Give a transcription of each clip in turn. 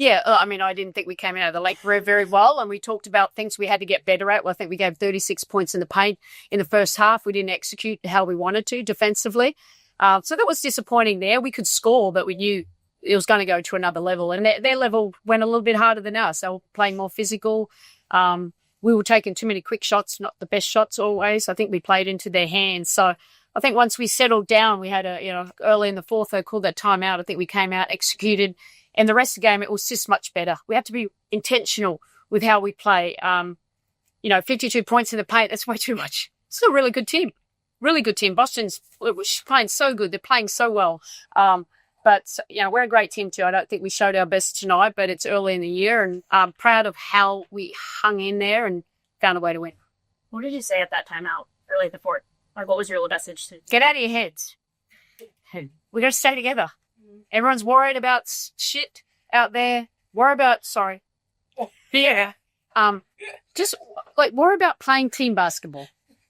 Yeah, I mean, I didn't think we came out of the lake very, very well, and we talked about things we had to get better at. Well, I think we gave 36 points in the paint in the first half. We didn't execute how we wanted to defensively. So that was disappointing there. We could score, but we knew it was going to go to another level, and their level went a little bit harder than us. They were playing more physical. We were taking too many quick shots, not the best shots always. I think we played into their hands. So I think once we settled down, we had early in the fourth, they called that timeout. I think we came out, executed. And the rest of the game, it was just much better. We have to be intentional with how we play. 52 points in the paint, that's way too much. It's a really good team. Really good team. Boston's playing so good. They're playing so well. But we're a great team too. I don't think we showed our best tonight, but it's early in the year, and I'm proud of how we hung in there and found a way to win. What did you say at that timeout early in the fourth? Like, what was your message to get out of your heads? We got to stay together. Everyone's worried about shit out there. Worry about, just worry about playing team basketball.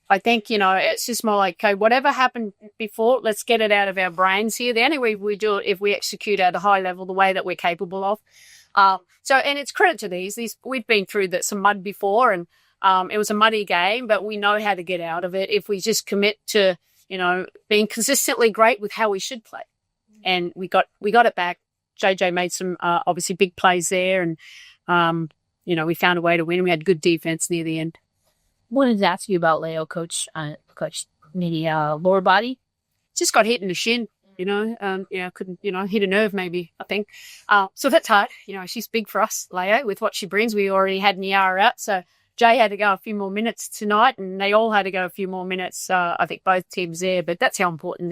I think, it's just more like, okay, whatever happened before, let's get it out of our brains here. The only way we do it if we execute at a high level the way that we're capable of. And it's credit to these. We've been through some mud before, and it was a muddy game, but we know how to get out of it if we just commit to, being consistently great with how we should play. And we got it back. JJ made some obviously big plays there, and we found a way to win. We had good defense near the end. Wanted to ask you about Leo, Coach maybe lower body. Just got hit in the shin. Couldn't hit a nerve maybe. I think so. That's hard. She's big for us, Leo, with what she brings. We already had Niara out, so Jay had to go a few more minutes tonight, and they all had to go a few more minutes. I think both teams there, but that's how important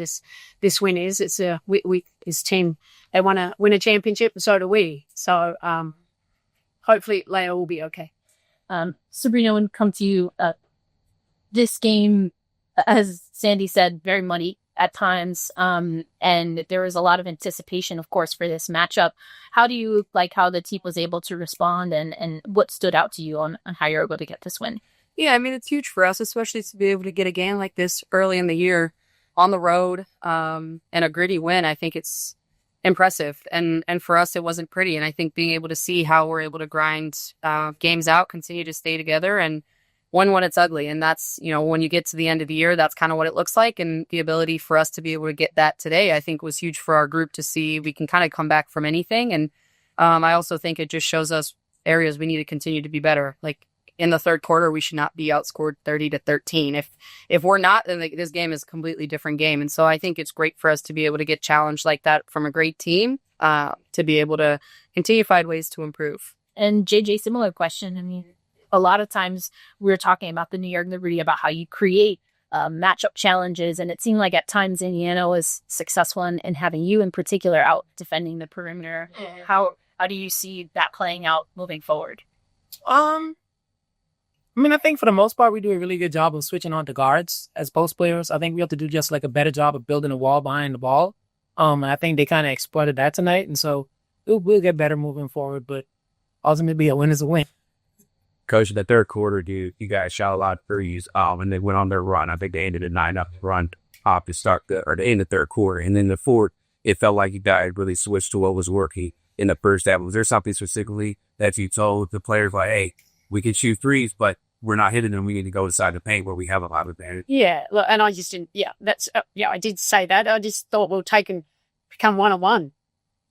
this win is. It's this team, they want to win a championship, and so do we. So hopefully Leia will be okay. Sabrina, when it comes to you, this game, as Sandy said, very muddy at times, and there was a lot of anticipation, of course, for this matchup. How do you like how the team was able to respond, and what stood out to you on how you're able to get this win? Yeah, I mean, it's huge for us, especially to be able to get a game like this early in the year on the road, and a gritty win. I think it's impressive, and for us, it wasn't pretty. And I think being able to see how we're able to grind games out, continue to stay together, and win when it's ugly. And that's, when you get to the end of the year, that's kind of what it looks like. And the ability for us to be able to get that today, I think was huge for our group to see we can kind of come back from anything. And I also think it just shows us areas we need to continue to be better. Like in the third quarter, we should not be outscored 30-13. If we're not, then this game is a completely different game. And so I think it's great for us to be able to get challenged like that from a great team, to be able to continue to find ways to improve. And JJ, similar question. I mean, a lot of times we were talking about the New York Liberty, about how you create matchup challenges. And it seemed like at times Indiana was successful in having you in particular out defending the perimeter. Mm-hmm. How do you see that playing out moving forward? I think for the most part, we do a really good job of switching on to guards as post players. I think we have to do just like a better job of building a wall behind the ball. And I think they kind of exploited that tonight. And so we'll get better moving forward. But ultimately, a win is a win. Coach, in the third quarter, you guys shot a lot of threes, and they went on their run. I think they ended a 9-up run to start the end of the third quarter. And then the fourth, it felt like you guys really switched to what was working in the first half. Was there something specifically that you told the players, like, hey, we can shoot threes, but we're not hitting them. We need to go inside the paint where we have a lot of advantage? Yeah, look, and I just didn't. Yeah, I did say that. I just thought we'll take and become 1-on-1.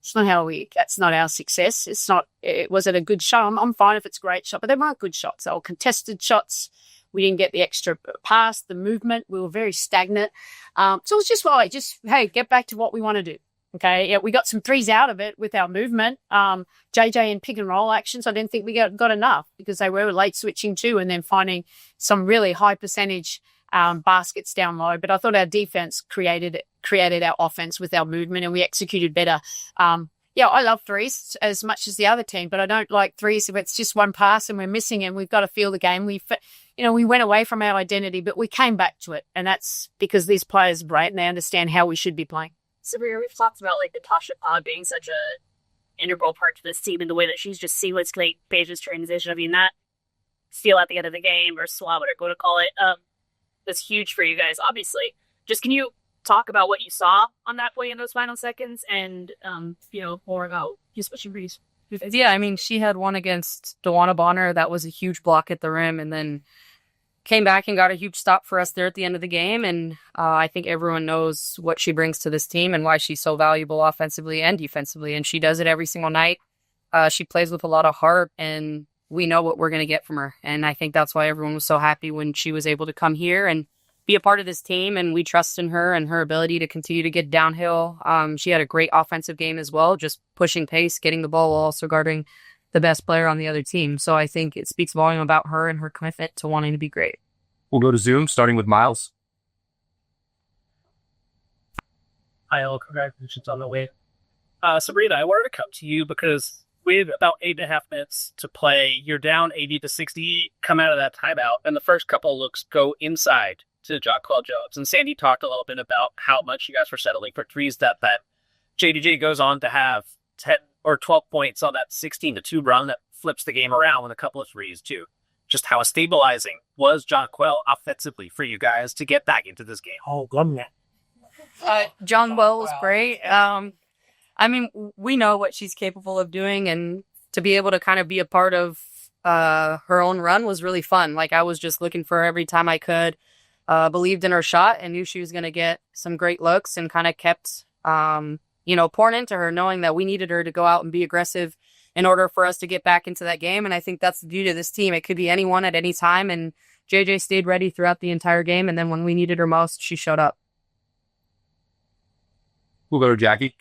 It's not how that's not our success. It's not, was it a good shot? I'm fine if it's a great shot, but they weren't good shots. They were contested shots. We didn't get the extra pass, the movement. We were very stagnant. So it was just, hey, get back to what we want to do. Okay. Yeah. We got some threes out of it with our movement. JJ in pick and roll actions, I didn't think we got enough because they were late switching too, and then finding some really high percentage baskets down low. But I thought our defense created our offense with our movement, and we executed better. I love threes as much as the other team, but I don't like threes if it's just one pass and we're missing and we've got to feel the game. We went away from our identity, but we came back to it. And that's because these players are great and they understand how we should be playing. Sabrina, we've talked about Natasha being such a integral part to this team in the way that she's just seamlessly Paige's transition. I mean, that steal at the end of the game or swab, whatever you want to call it, was huge for you guys, obviously. Just can you talk about what you saw on that play in those final seconds and, more about just what you breeze? Yeah, I mean, she had one against Dewana Bonner. That was a huge block at the rim, and then came back and got a huge stop for us there at the end of the game. And I think everyone knows what she brings to this team and why she's so valuable offensively and defensively. And she does it every single night. She plays with a lot of heart, and we know what we're going to get from her. And I think that's why everyone was so happy when she was able to come here and be a part of this team. And we trust in her and her ability to continue to get downhill. She had a great offensive game as well, just pushing pace, getting the ball while also guarding the best player on the other team. So I think it speaks volume about her and her commitment to wanting to be great. We'll go to Zoom, starting with Miles. Hi, all. Congratulations on the win. Sabrina, I wanted to come to you because with about 8.5 minutes to play, you're down 80-60, come out of that timeout, and the first couple of looks go inside to Jonquel Jones. And Sandy talked a little bit about how much you guys were settling for threes that JDG goes on to have 10 or 12 points on that 16-2 run that flips the game around with a couple of threes, too. Just how stabilizing was Jonquel offensively for you guys to get back into this game? Oh, glum Jonquel was great. I mean, we know what she's capable of doing, and to be able to kind of be a part of her own run was really fun. Like, I was just looking for her every time I could, believed in her shot and knew she was going to get some great looks, and kind of kept, pouring into her, knowing that we needed her to go out and be aggressive in order for us to get back into that game. And I think that's the beauty of this team. It could be anyone at any time, and JJ stayed ready throughout the entire game, and then when we needed her most, she showed up. We'll go to Jackie.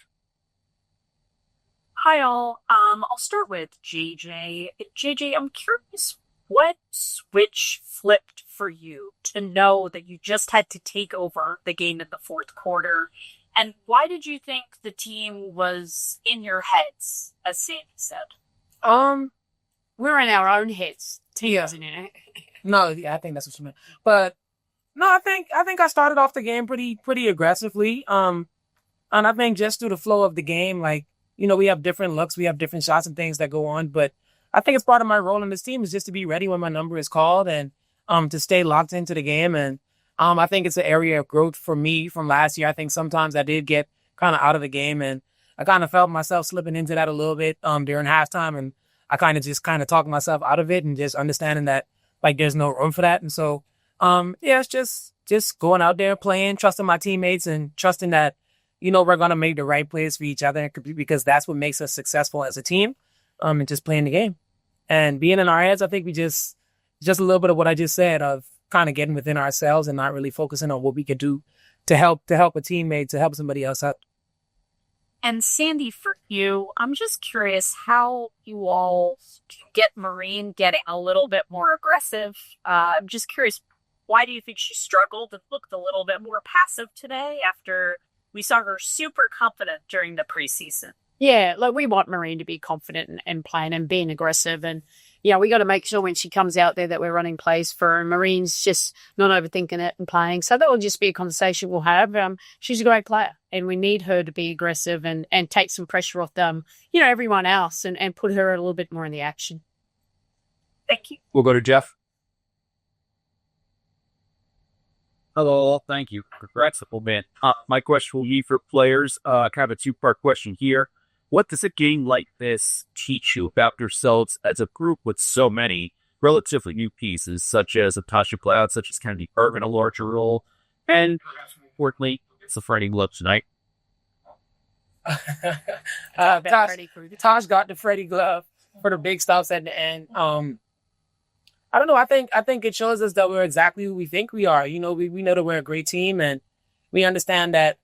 Hi, all. I'll start with JJ. JJ, I'm curious, what switch flipped for you to know that you just had to take over the game in the fourth quarter? And why did you think the team was in your heads, as Sandy said? We're in our own heads. Team isn't in it. No, yeah, I think that's what you meant. But no, I think I started off the game pretty aggressively. And I think just through the flow of the game, we have different looks, we have different shots and things that go on. But I think it's part of my role in this team is just to be ready when my number is called and to stay locked into the game. And I think it's an area of growth for me from last year. I think sometimes I did get kind of out of the game, and I kind of felt myself slipping into that a little bit during halftime. And I kind of talked myself out of it and just understanding that there's no room for that. And so, it's just going out there playing, trusting my teammates and trusting that, we're going to make the right plays for each other because that's what makes us successful as a team, and just playing the game. And being in our heads, I think we just a little bit of what I just said of kind of getting within ourselves and not really focusing on what we could do to help a teammate, to help somebody else out. And Sandy, for you, I'm just curious how you all get Marine getting a little bit more aggressive. I'm just curious, why do you think she struggled and looked a little bit more passive today after we saw her super confident during the preseason? Yeah, we want Marine to be confident and playing and being aggressive. And, we got to make sure when she comes out there that we're running plays for her. And Marine's just not overthinking it and playing. So that will just be a conversation we'll have. She's a great player, and we need her to be aggressive and take some pressure off them, everyone else, and put her a little bit more in the action. Thank you. We'll go to Jeff. Hello, thank you. Congrats, man. My question will be for players. Kind of a two-part question here. What does a game like this teach you about yourselves as a group with so many relatively new pieces, such as Natasha Cloud, such as Kennedy Irvin, a larger role, and importantly, it's a Freddie Glove tonight? Tosh got the Freddie Glove for the big stops at the end. I don't know. I think it shows us that we're exactly who we think we are. We know that we're a great team, and we understand that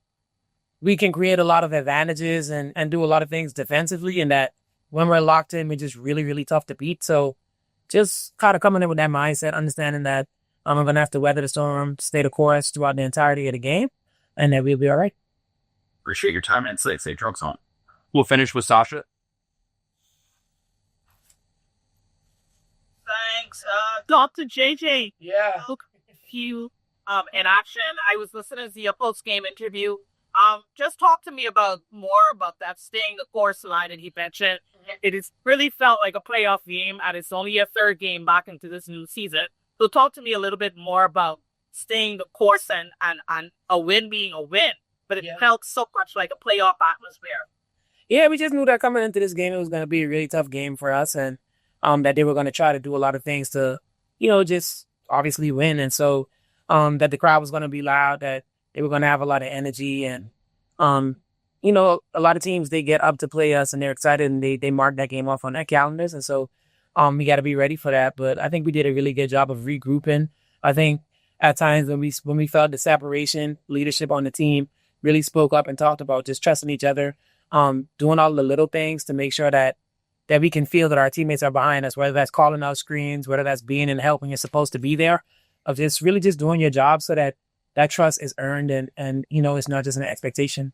we can create a lot of advantages and do a lot of things defensively, and that when we're locked in, we're just really, really tough to beat. So just kind of coming in with that mindset, understanding that I'm going to have to weather the storm, stay the course throughout the entirety of the game, and that we'll be all right. Appreciate your time and stay drugs on. We'll finish with Sasha. Thanks. Dr. JJ. Yeah. Look, you in action. I was listening to your post-game interview. Just talk to me more about that staying the course line that he mentioned. It has really felt like a playoff game, and it's only a third game back into this new season. So talk to me a little bit more about staying the course and a win being a win, but it felt so much like a playoff atmosphere. Yeah, we just knew that coming into this game, it was going to be a really tough game for us, and that they were going to try to do a lot of things to, just obviously win. And so that the crowd was going to be loud, that they were going to have a lot of energy. And, a lot of teams, they get up to play us and they're excited and they mark that game off on their calendars. And so we got to be ready for that. But I think we did a really good job of regrouping. I think at times when we felt the separation, leadership on the team really spoke up and talked about just trusting each other, doing all the little things to make sure that we can feel that our teammates are behind us, whether that's calling out screens, whether that's being and helping you're supposed to be there, of just really just doing your job so that that trust is earned and it's not just an expectation.